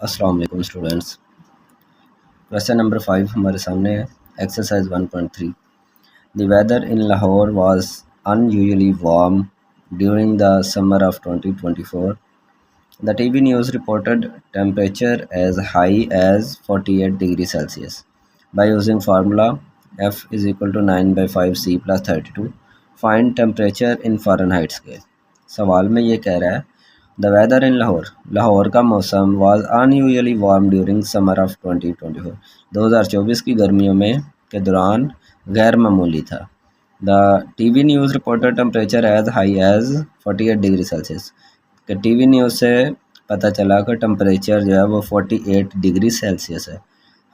अस्सलाम वालेकुम students. Question number 5 हमारे सामने है। Exercise 1.3। The weather in Lahore was unusually warm during the summer of 2024. The TV news reported temperature as high as 48 degrees Celsius. By using formula F is equal to 9 by 5 C plus 32, find temperature in Fahrenheit scale. सवाल में ये कह रहा है the weather in Lahore का मौसम was unusually warm during summer of 2024. 2024 की गर्मियों में के दौरान गैर मामूली था। The TV news reported temperature as high as 48 degree Celsius. कि टीवी न्यूज़ से पता चला कि टेम्परेचर जो है वो 48 डिग्री सेल्सियस है।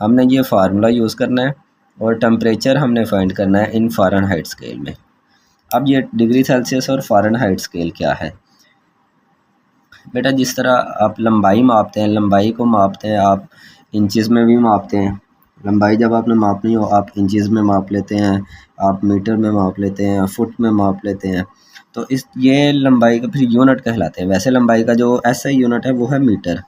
हमने ये फार्मूला यूज़ करना है और टेम्परेचर हमने फाइंड करना है इन फ़ारेनहाइट स्केल में। अब ये डिग्री सेल्सियस और फ़ारेनहाइट स्केल क्या है बेटा? जिस तरह आप लंबाई मापते हैं, लंबाई को मापते हैं आप इंचज़ में भी मापते हैं। लंबाई जब आपने मापनी हो आप इंचज़ में माप लेते हैं, आप मीटर में माप लेते हैं, फुट में माप लेते हैं। तो ये लंबाई का फिर यूनिट कहलाते हैं। वैसे लंबाई का जो ऐसा यूनिट है वो है मीटर,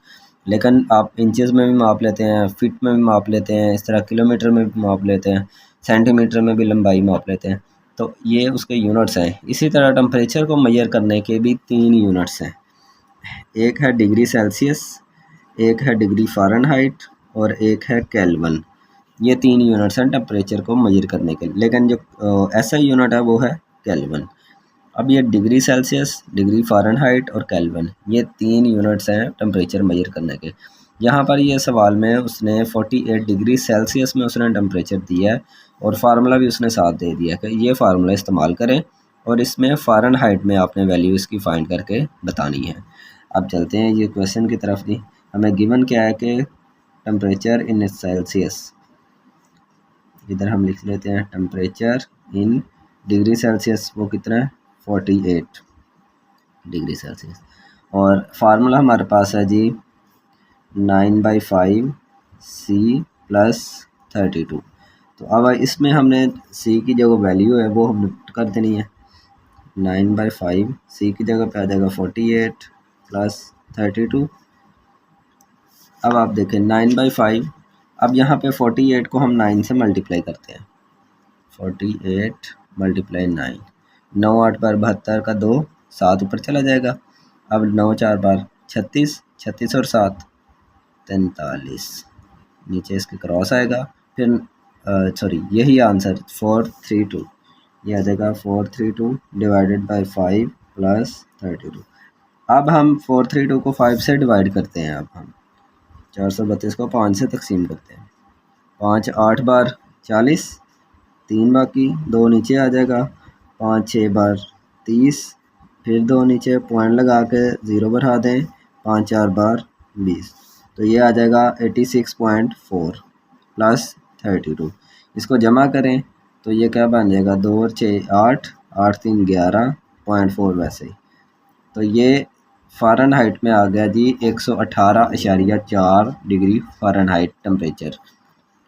लेकिन आप इंचज़ में भी माप लेते हैं, फिट में भी माप लेते हैं, इस तरह किलोमीटर में भी माप लेते हैं, सेंटीमीटर में भी लंबाई माप लेते हैं। तो ये उसके यूनिट्स हैं। इसी तरह टेम्परेचर को मेजर करने के भी 3 यूनिट्स हैं। एक है डिग्री सेल्सियस, एक है डिग्री फ़ारेनहाइट और एक है केल्विन। ये 3 यूनिट्स हैं टेम्परेचर को मेजर करने के लिए, लेकिन जो ऐसा यूनिट है वो है केल्विन। अब ये डिग्री सेल्सियस, डिग्री फ़ारेनहाइट और केल्विन, ये 3 यूनिट्स हैं टेम्परेचर मेजर करने के। यहाँ पर ये सवाल में उसने 48 डिग्री सेल्सियस में उसने टेम्परेचर दिया है और फार्मूला भी उसने साथ दे दिया है कि ये फार्मूला इस्तेमाल करें और इसमें फ़ारेनहाइट में आपने वैल्यू इसकी फाइंड करके बतानी है। अब चलते हैं ये क्वेश्चन की तरफ। भी हमें गिवन क्या है कि टेम्परेचर इन सेल्सियस, इधर हम लिख लेते हैं टेम्परेचर इन डिग्री सेल्सियस, वो कितना है 48 डिग्री सेल्सियस। और फार्मूला हमारे पास है जी 9/5 C प्लस 32। तो अब इसमें हमने C की जो वैल्यू है वो हम कर देनी है। 9/5 C की जगह पे आ जाएगा 48 प्लस 32। अब आप देखें 9/5, अब यहाँ पे 48 को हम 9 से मल्टीप्लाई करते हैं। 48 मल्टीप्लाई 9, 9 8 बार 72 का 2, 7 ऊपर चला जाएगा। अब 9 4 बार 36, 36 और 7 43, नीचे इसके क्रॉस आएगा। फिर सॉरी यही आंसर 432, ये आ जाएगा 432 डिवाइडेड बाई 5 प्लस 32। अब हम 432 को 5 से डिवाइड करते हैं। अब हम 432 को 5 से तकसीम करते हैं। 5 8 बार 40, 3 बाकी, 2 नीचे आ जाएगा। 5 6 बार 30, फिर 2 नीचे, पॉइंट लगा के 0 बढ़ा दें। 5 4 बार 20, तो ये आ जाएगा 86.4 प्लस 32। इसको जमा करें तो ये क्या बन जाएगा 2 और 6 8, 8 3 11.4 वैसे ही। तो ये फ़ारेनहाइट में आ गया जी 118.4 डिग्री फ़ारेनहाइट टेम्परेचर।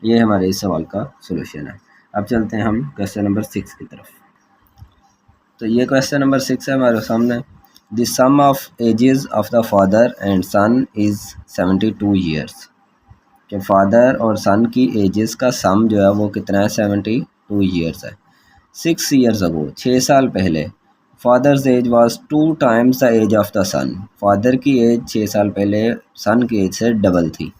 ये हमारे इस सवाल का सॉल्यूशन है। अब चलते हैं हम क्वेश्चन नंबर 6 की तरफ। तो ये क्वेश्चन नंबर 6 है हमारे सामने। The sum of ages of the father and son is 72 years. कि फादर और सन की एजेस का सम जो है वो कितना है 72 ईयर्स है। 6 ईयर्स अगो, 6 साल पहले, father's age was 2 times the age of the son. Father की एज 6 साल पहले सन की एज से डबल थी।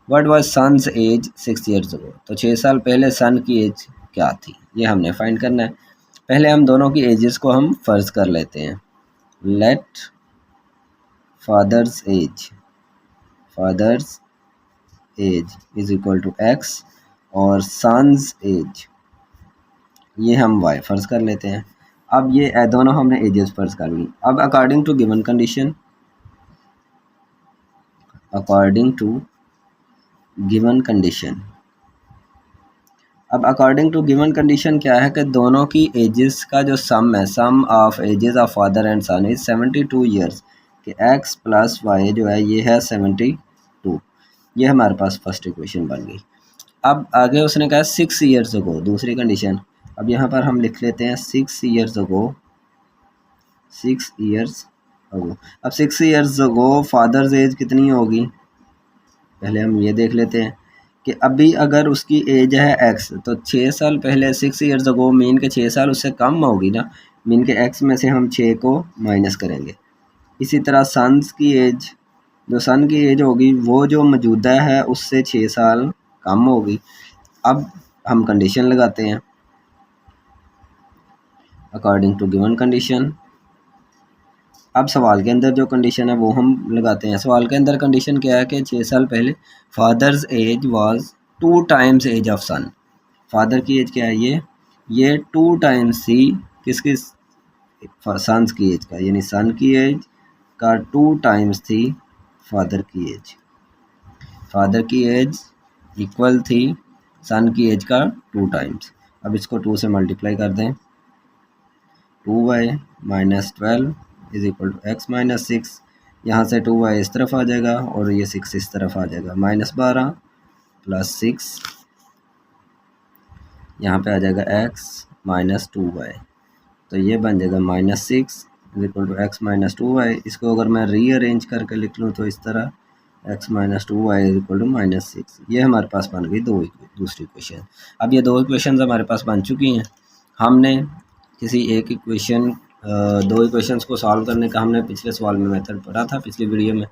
What was son's age 6 years ago. तो 6 साल पहले सन की एज क्या थी ये हमने फाइंड करना है। पहले हम दोनों की एजेस को हम फ़र्ज़ कर लेते हैं। Let father's age is equal to x और सन्स एज ये हम y फ़र्ज़ कर लेते हैं। अब ये दोनों हमने एजेस फ़र्ज़ कर ली। अब अकॉर्डिंग टू गिवन कंडीशन अब अकॉर्डिंग टू गिवन कंडीशन क्या है कि दोनों की एजेस का जो सम है, sum of ages of father and son is 72 years. कि x प्लस वाई जो है ये है 72। ये हमारे पास फर्स्ट इक्वेशन बन गई। अब आगे उसने कहा 6 ईयर्स अगो, दूसरी कंडीशन। अब यहाँ पर हम लिख लेते हैं 6 ईयर्स अगो। अब 6 ईयर्स अगो फादर्स एज कितनी होगी पहले हम ये देख लेते हैं कि अभी अगर उसकी एज है एक्स, तो 6 साल पहले 6 ईयर्स अगो मीन के 6 साल उससे कम होगी ना, मीन के एक्स में से हम 6 को माइनस करेंगे। इसी तरह सन्स की एज, जो सन की एज होगी वो जो मौजूदा है उससे 6 साल कम होगी। अब हम कंडीशन लगाते हैं अकॉर्डिंग टू गिवन कंडीशन। अब सवाल के अंदर जो कंडीशन है वो हम लगाते हैं। सवाल के अंदर कंडीशन क्या है कि 6 साल पहले father's age was 2 times age of son. Father की एज क्या है, ये 2 टाइम्स थी किसकी, सन्स की एज का, यानी सन की एज का 2 टाइम्स थी फादर की एज। फादर की एज इक्वल थी सन की एज का 2 टाइम्स। अब इसको 2 से मल्टीप्लाई कर दें, 2y minus 12 is equal to x minus 6। यहाँ से 2y इस तरफ आ जाएगा और ये 6 इस तरफ आ जाएगा, माइनस 12 प्लस 6, यहाँ पे आ जाएगा x माइनस 2y, तो ये बन जाएगा minus 6 is equal to x minus 2y। इसको अगर मैं रीअरेंज करके लिख लूँ तो इस तरह x minus 2y is equal to minus 6। ये हमारे पास बन गई दूसरी इक्वेशन। अब ये 2 इक्वेशन हमारे पास बन चुकी हैं। हमने किसी एक इक्वेशन, 2 इक्वेशंस को सॉल्व करने का हमने पिछले सवाल में मेथड पढ़ा था पिछली वीडियो में,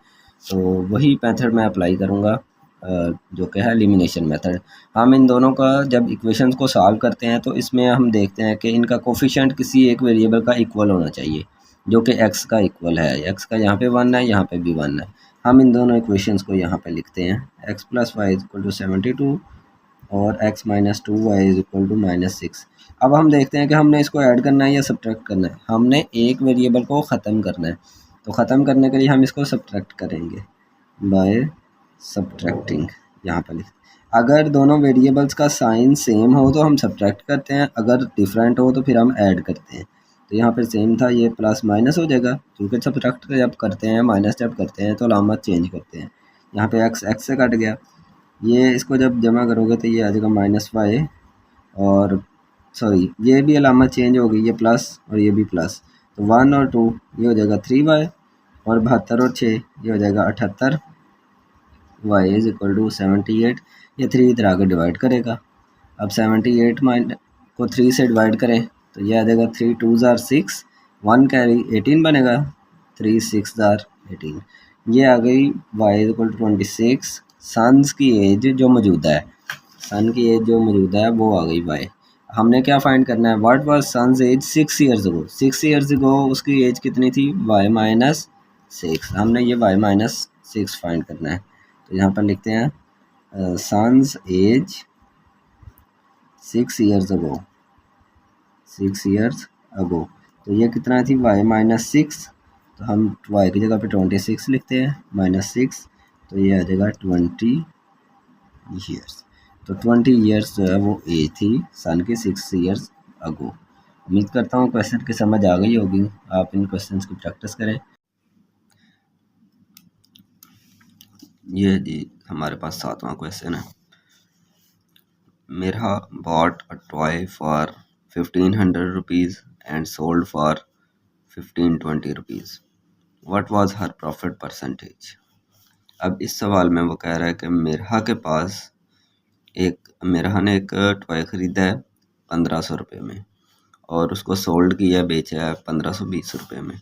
तो वही मेथड मैं अप्लाई करूँगा जो कि है एलिमिनेशन मेथड। हम इन दोनों का जब इक्वेशंस को सॉल्व करते हैं तो इसमें हम देखते हैं कि इनका कोफिशिएंट किसी एक वेरिएबल का इक्वल होना चाहिए, जो कि x का इक्वल है। x का यहाँ पे 1 है, यहाँ पे भी 1 है। हम इन दोनों इक्वेशंस को यहाँ पे लिखते हैं, x plus y is equal to 72 और x minus 2y is equal to minus 6। अब हम देखते हैं कि हमने इसको ऐड करना है या सब्ट्रैक्ट करना है। हमने एक वेरिएबल को ख़त्म करना है, तो ख़त्म करने के लिए हम इसको सब्ट्रैक्ट करेंगे बाय सब्ट्रैक्टिंग। यहाँ पर लिख, अगर दोनों वेरिएबल्स का साइन सेम हो तो हम सब्ट्रैक्ट करते हैं, अगर डिफरेंट हो तो फिर हम ऐड करते हैं। तो यहाँ पर सेम था, ये प्लस माइनस हो जाएगा, क्योंकि सब्ट्रैक्ट जब करते हैं, माइनस जब करते हैं तो अलामत चेंज करते हैं। यहाँ पे x से कट गया, ये इसको जब जमा करोगे तो ये आ जाएगा माइनस वाई, और सॉरी ये भी अलामत चेंज हो गई, ये प्लस और ये भी प्लस, तो 1 और 2 ये हो जाएगा 3y, और 72 और 6 ये हो जाएगा 78, y इज इक्वल टू 78। ये 3 इधर आगे डिवाइड करेगा। अब 78 को 3 से डिवाइड करें तो ये आ जाएगा 3 2 ज़ार 6, 1 कैरी 18 बनेगा, 3 6 ज़ार 18। ये आ गई y is equal to 26। Son's की एज जो मौजूदा है, सन की एज जो मौजूदा है वो आ गई y। हमने क्या फाइंड करना है, what was son's age 6 years ago. 6 years ago उसकी एज कितनी थी, y माइनस 6। हमने ये y माइनस 6 फाइंड करना है, तो यहाँ पर लिखते हैं son's age 6 years ago, 6 years ago, तो ये कितना थी y माइनस 6, तो हम y की जगह पे 26 लिखते हैं, माइनस 6, तो ये आ जाएगा 20 ईयर्स। तो 20 ईयर्स जो है वो एज थी सन की 6 ईयर्स अगो। उम्मीद करता हूँ क्वेश्चन की समझ आ गई होगी, आप इन क्वेश्चंस की प्रैक्टिस करें। ये जी हमारे पास 7वां क्वेश्चन है। Mirha bought a toy for 1500 rupees and sold for 1520 rupees. What was her profit percentage? अब इस सवाल में वो कह रहा है कि मिरहा ने एक टॉय ख़रीदा है 1500 रुपये में और उसको सोल्ड किया, बेचा है 1520 रुपये में।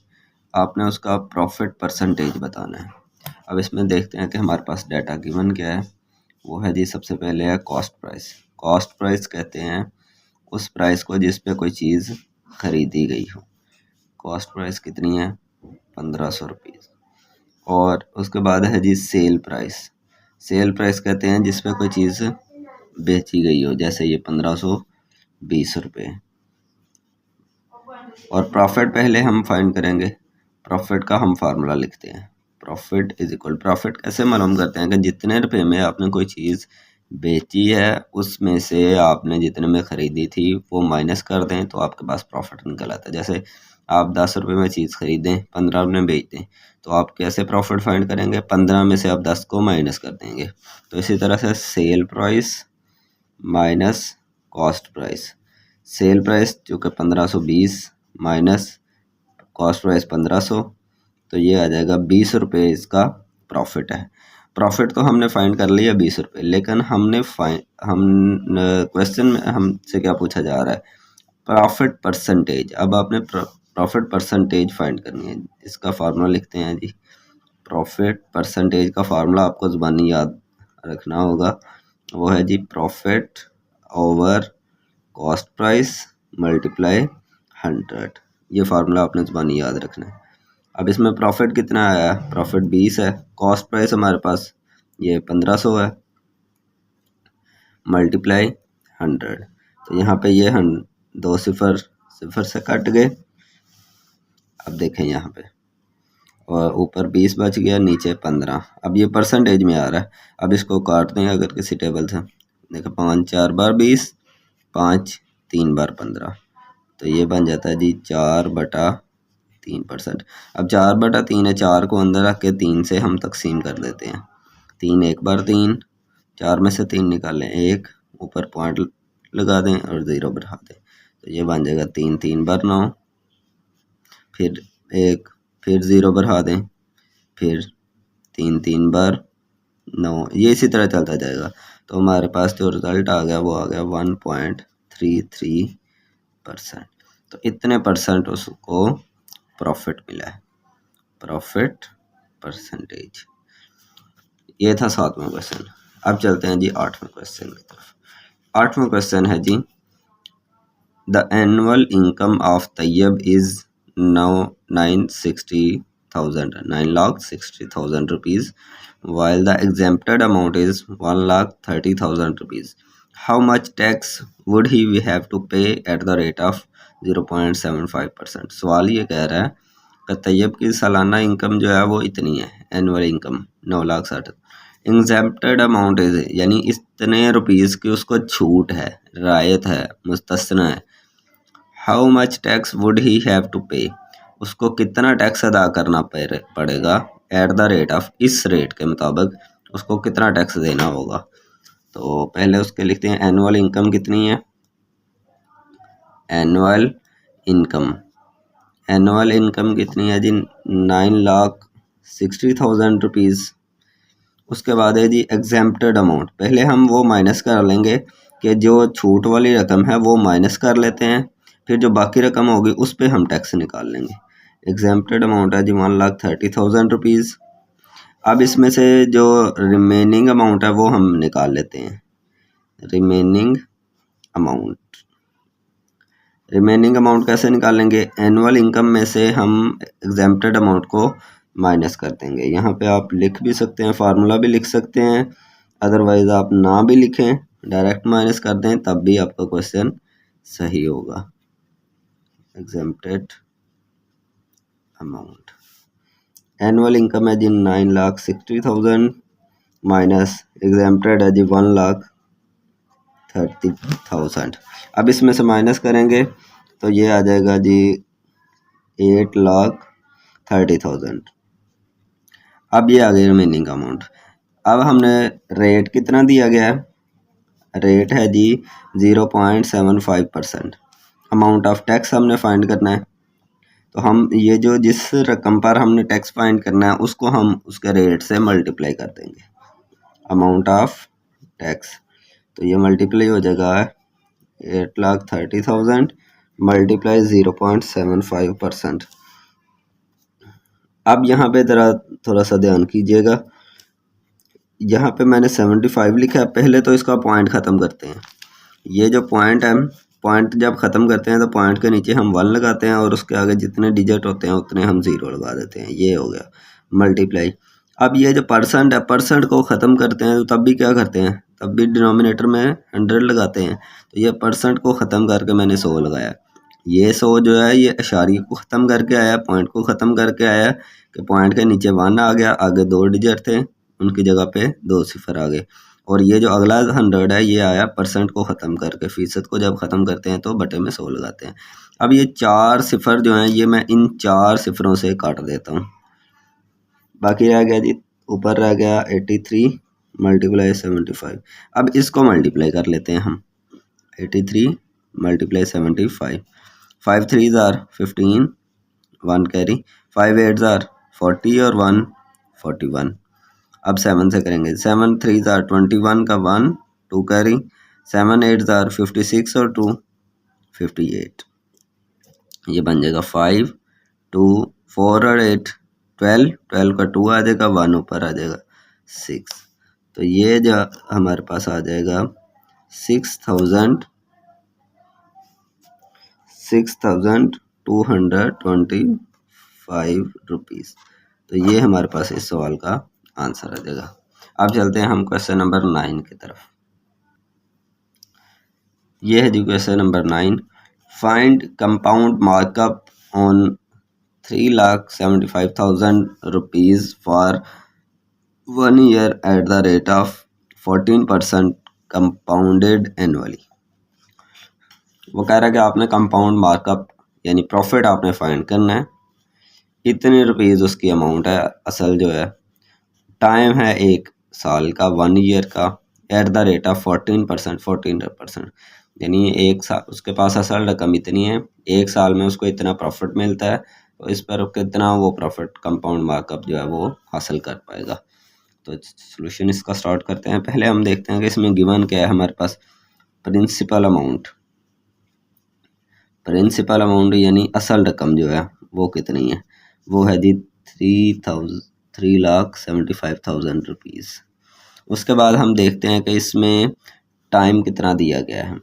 आपने उसका प्रॉफिट परसेंटेज बताना है। अब इसमें देखते हैं कि हमारे पास डाटा गिवन क्या है। वो है जी, सबसे पहले है कॉस्ट प्राइस। कॉस्ट प्राइस कहते हैं उस प्राइस को जिस पे कोई चीज़ खरीदी गई हो। कॉस्ट प्राइस कितनी है, 1500 रुपीज़। और उसके बाद है जी सेल प्राइस। सेल प्राइस कहते हैं जिस पे कोई चीज़ बेची गई हो, जैसे ये 1520 रुपये। और प्रॉफिट पहले हम फाइंड करेंगे। प्रॉफिट का हम फार्मूला लिखते हैं, प्रॉफिट इज इक्वल, प्रॉफिट कैसे मालूम करते हैं कि जितने रुपए में आपने कोई चीज़ बेची है उसमें से आपने जितने में ख़रीदी थी वो माइनस कर दें तो आपके पास प्रॉफिट निकल आता है। जैसे आप 10 रुपये में चीज़ खरीदें, 15 में बेच दें, तो आप कैसे प्रॉफिट फाइंड करेंगे, 15 में से आप 10 को माइनस कर देंगे। तो इसी तरह से sale price minus cost price. Sale price जो कि 1520 माइनस कॉस्ट प्राइस 1500, तो ये आ जाएगा 20 रुपये इसका प्रॉफिट है। प्रॉफिट तो हमने फाइंड कर लिया 20 रुपये, लेकिन हम क्वेश्चन में हमसे क्या पूछा जा रहा है, प्रॉफिट परसेंटेज। अब आपने प्रॉफिट परसेंटेज फाइंड करनी है। इसका फार्मूला लिखते हैं जी। प्रॉफिट परसेंटेज का फार्मूला आपको ज़बानी याद रखना होगा, वो है जी profit over cost price multiply 100। ये फार्मूला आपने ज़बानी याद रखना है। अब इसमें प्रॉफिट कितना आया, प्रॉफिट 20 है, कॉस्ट प्राइस हमारे पास ये 1500 है, मल्टीप्लाई 100। तो यहाँ पे ये 2 सिफर से कट गए। अब देखें यहाँ पे, और ऊपर 20 बच गया, नीचे 15। अब ये परसेंटेज में आ रहा है। अब इसको काट दें अगर किसी टेबल से, देखो 5 4 बार 20, 5 3 बार 15, तो ये बन जाता है जी 4/3%। अब 4/3 है, 4 को अंदर रख के 3 से हम तकसीम कर देते हैं। 3 1 बार 3, 4 में से 3 निकालें, 1 ऊपर पॉइंट लगा दें और 0 बढ़ा दें, तो ये बन जाएगा 3 3 बार 9, फिर 1, फिर 0 बढ़ा दें, फिर 3 3 बार 9, ये इसी तरह चलता जाएगा। तो हमारे पास जो रिज़ल्ट आ गया वो आ गया 1.33%। तो इतने परसेंट उसको प्रॉफिट मिला है, प्रॉफिट परसेंटेज। ये था 7वां क्वेश्चन। अब चलते हैं जी 8वें क्वेश्चन की तरफ। 8वां क्वेश्चन है जी, the annual income of Tayyab is now 9,60,000 rupees, while the exempted amount is 1,30,000 rupees. How much tax would he have to pay at the rate of 0.75%? सवाल ये कह रहा है कि तैयब की सालाना इनकम जो है वो इतनी है, annual income 9,60,000। Exempted amount is, यानी इतने रुपीज़ की उसको छूट है, रायत है, मुस्तस्ना है। How much tax would he have to pay, उसको कितना टैक्स अदा करना पड़ेगा एट द रेट ऑफ, इस रेट के मुताबिक उसको कितना टैक्स देना होगा। तो पहले उसके लिखते हैं एनुअल इनकम कितनी है। एनुअल इनकम कितनी है जी, 9,60,000 रुपीज़। उसके बाद है जी एग्जेम्प्टेड अमाउंट, पहले हम वो माइनस कर लेंगे कि जो छूट वाली रकम है वो माइनस कर लेते हैं, फिर जो बाकी रकम होगी उस पर हम टैक्स निकाल लेंगे। एग्जेम्प्टेड अमाउंट है जी 1,30,000 रुपीज़। अब इसमें से जो रिमेनिंग अमाउंट है वो हम निकाल लेते हैं। रिमेनिंग अमाउंट कैसे निकालेंगे, एनुअल इनकम में से हम एग्जेम्प्टेड अमाउंट को माइनस कर देंगे। यहाँ पे आप लिख भी सकते हैं, फार्मूला भी लिख सकते हैं, अदरवाइज आप ना भी लिखें, डायरेक्ट माइनस कर दें, तब भी आपका क्वेश्चन सही होगा। एग्जेम्प्टेड अमाउंट, एनुअल इनकम है जी 9,60,000 माइनस एग्जेम्प्टेड है जी 1,30,000। अब इसमें से माइनस करेंगे तो ये आ जाएगा जी 8,30,000। अब ये आ गई रिमेनिंग अमाउंट। अब हमने रेट कितना दिया गया है, रेट है जी 0.75%। अमाउंट ऑफ टैक्स हमने फाइंड करना है, तो हम ये जो जिस रकम पर हमने टैक्स फाइंड करना है उसको हम उसके रेट से मल्टीप्लाई कर देंगे, अमाउंट ऑफ टैक्स। तो ये मल्टीप्लाई हो जाएगा 8,30,000 मल्टीप्लाई 0.75%। अब यहाँ पे ज़रा थोड़ा सा ध्यान कीजिएगा, यहाँ पे मैंने 75 लिखा है। पहले तो इसका पॉइंट ख़त्म करते हैं, ये जो पॉइंट है, पॉइंट जब ख़त्म करते हैं तो पॉइंट के नीचे हम 1 लगाते हैं और उसके आगे जितने डिजिट होते हैं उतने हम 0 लगा देते हैं। ये हो गया मल्टीप्लाई। अब ये जो परसेंट है, परसेंट को ख़त्म करते हैं तो तब भी क्या करते हैं, तब भी डिनोमिनेटर में 100 लगाते हैं। तो ये परसेंट को ख़त्म करके मैंने 100 लगाया। ये 100 जो है ये इशारे को ख़त्म करके आया, पॉइंट को ख़त्म करके आया कि पॉइंट के नीचे 1 आ गया, आगे 2 डिजिट थे, उनकी जगह पे 2 सिफर आ गए। और ये जो अगला 100 है ये आया परसेंट को ख़त्म करके, फीसद को जब ख़त्म करते हैं तो बटे में 100 लगाते हैं। अब ये 4 सिफर जो हैं ये मैं इन 4 सिफरों से काट देता हूँ, बाकी रह गया जी, ऊपर रह गया 83 मल्टीप्लाई 75। अब इसको मल्टीप्लाई कर लेते हैं हम, 83 मल्टीप्लाई 75, 5 3 आर 15, 1 कैरी, 5 8 आर 40 और 1 41। अब 7 से करेंगे। 7 3 आर 21 का 1 2 कैरी, 7 8 आर 56 और 2 58। ये बन जाएगा 5 2 4 और 8 12, 12 का 2 आ जाएगा, 1 ऊपर आ जाएगा 6। तो ये जो हमारे पास आ जाएगा 6,225 रुपीज़। तो ये हमारे पास इस सवाल का आंसर आ जाएगा। अब चलते हैं हम क्वेश्चन नंबर 9 की तरफ। ये है जी question number 9। Find compound markup on 3,75,000 rupees for 1 year at the rate of 14% compounded annually. वो कह रहा है कि आपने कंपाउंड मार्कअप यानी प्रॉफिट आपने फाइंड करना है। इतने रुपीज़ उसकी अमाउंट है, असल जो है टाइम है 1 साल का, 1 ईयर का, एट द रेट ऑफ 14%, यानी 1 साल उसके पास असल रकम इतनी है, 1 साल में उसको इतना प्रॉफिट मिलता है, तो इस पर कितना वो प्रॉफिट कंपाउंड मार्कअप जो है वो हासिल कर पाएगा। तो सॉल्यूशन इसका स्टार्ट करते हैं। पहले हम देखते हैं कि इसमें गिवन क्या है हमारे पास। प्रिंसिपल अमाउंट यानी असल रकम जो है वो कितनी है, वो है जी 3,75,000 रुपीज़। उसके बाद हम देखते हैं कि इसमें टाइम कितना दिया गया है।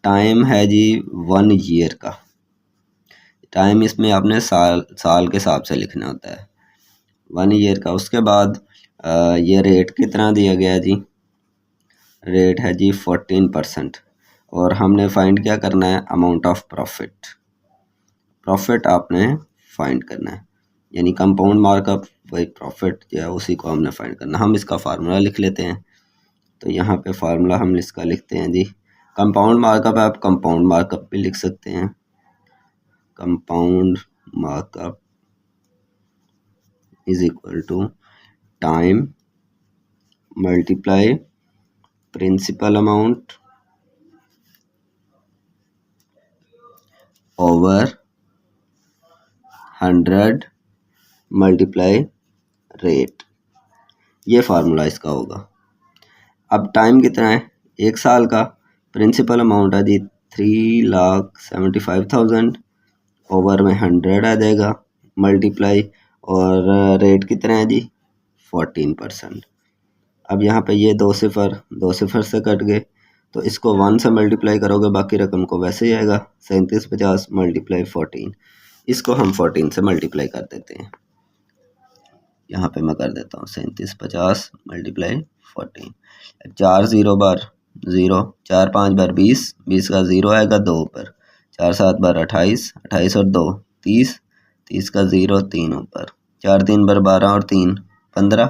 टाइम है जी 1 ईयर का। टाइम इसमें आपने साल के हिसाब से लिखना होता है, 1 ईयर का। उसके बाद ये रेट कितना दिया गया जी, रेट है जी 14%। और हमने फाइंड क्या करना है, अमाउंट ऑफ प्रॉफिट आपने फाइंड करना है, यानी कंपाउंड मार्कअप वही प्रॉफिट जो है उसी को हमने फाइंड करना। हम इसका फार्मूला लिख लेते हैं। तो यहाँ पे फार्मूला हम इसका लिखते हैं जी, कंपाउंड मार्कअप है, आप कंपाउंड मार्कअप भी लिख सकते हैं। Compound markup is equal to time multiply principal amount over 100 multiply rate. ये फार्मूला इसका होगा। अब टाइम कितना है, 1 साल का। प्रिंसिपल अमाउंट है जी 3,75,000 ओवर में 100 आ जाएगा मल्टीप्लाई, और रेट कितना है जी 14%। अब यहाँ पे ये दो सिफर से कट गए, तो इसको 1 से मल्टीप्लाई करोगे बाकी रकम को वैसे ही आएगा। 3750 मल्टीप्लाई 14, इसको हम 14 से मल्टीप्लाई कर देते हैं। यहाँ पे मैं कर देता हूँ 3750 मल्टीप्लाई 14। 4 0 बार 0, 4 5 बार 20, 20 का 0 आएगा 2 ऊपर, 4 7 बार 28, 28 और 2 30, 30 का 0 3 ऊपर, 4 3 बार 12 और 3 15,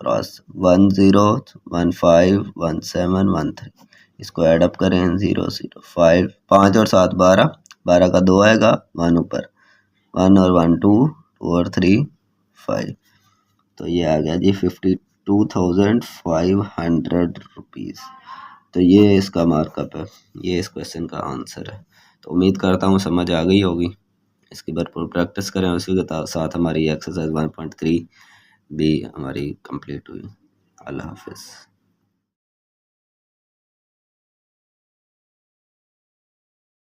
क्रॉस 1 0 1 5 1 7 1 3। इसको ऐड अप करें 0 0 5 5 और 7 12, 12 का 2 आएगा 1 ऊपर, 1 और 1 2 2 और 3 5। तो ये आ गया जी 52,500 रुपीज़। तो ये इसका मार्कअप है, ये इस क्वेश्चन का आंसर है। तो उम्मीद करता हूँ समझ आ गई होगी। इसकी भरपूर प्रैक्टिस करें, उसी के साथ हमारी एक्सरसाइज 1.3 भी हमारी कंप्लीट हुई। अल्लाह हाफिज़।